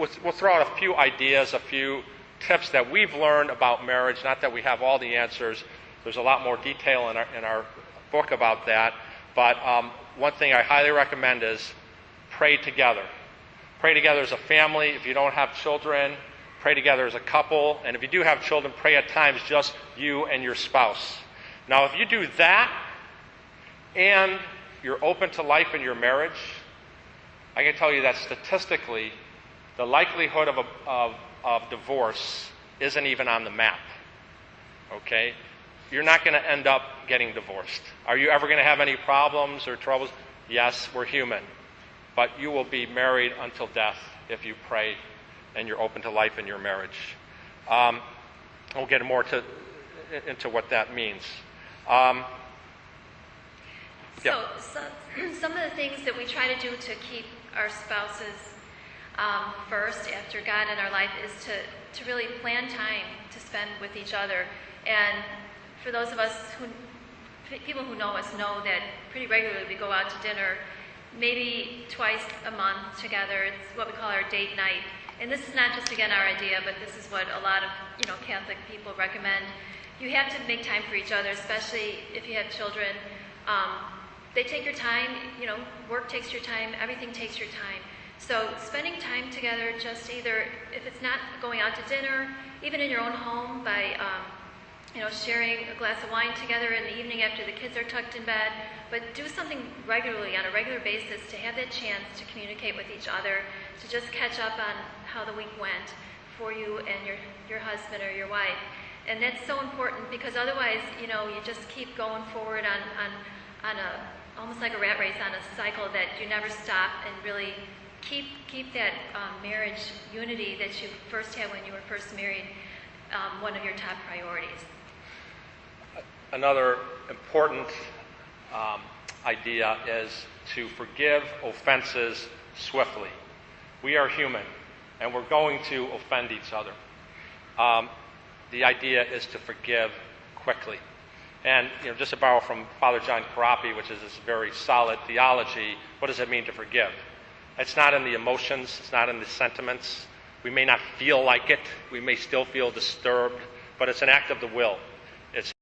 we'll throw out a few ideas, a few tips that we've learned about marriage. Not that we have all the answers. There's a lot more detail in our book about that. But one thing I highly recommend is pray together. Pray together as a family. If you don't have children, pray together as a couple. And if you do have children, pray at times just you and your spouse. Now, if you do that and you're open to life in your marriage, I can tell you that statistically, the likelihood of divorce isn't even on the map. Okay? You're not going to end up getting divorced. Are you ever going to have any problems or troubles? Yes, we're human. But you will be married until death if you pray and you're open to life in your marriage. We'll get more into what that means. So some of the things that we try to do to keep our spouses first after God in our life is to really plan time to spend with each other. And for those of us people who know us know that pretty regularly we go out to dinner, maybe twice a month together. It's what we call our date night. And this is not just, again, our idea, but this is what a lot of Catholic people recommend. You have to make time for each other, especially if you have children. They take your time, work takes your time, everything takes your time. So spending time together, just either, if it's not going out to dinner, even in your own home by, sharing a glass of wine together in the evening after the kids are tucked in bed, but do something regularly, on a regular basis, to have that chance to communicate with each other, to just catch up on how the week went for you and your husband or your wife. And that's so important because otherwise, you just keep going forward on a almost like a rat race on a cycle that you never stop and really keep that marriage unity that you first had when you were first married one of your top priorities. Another important idea is to forgive offenses swiftly. We are human, and we're going to offend each other. The idea is to forgive quickly. And just to borrow from Father John Carapi, which is this very solid theology, what does it mean to forgive? It's not in the emotions, it's not in the sentiments. We may not feel like it, we may still feel disturbed, but it's an act of the will. It's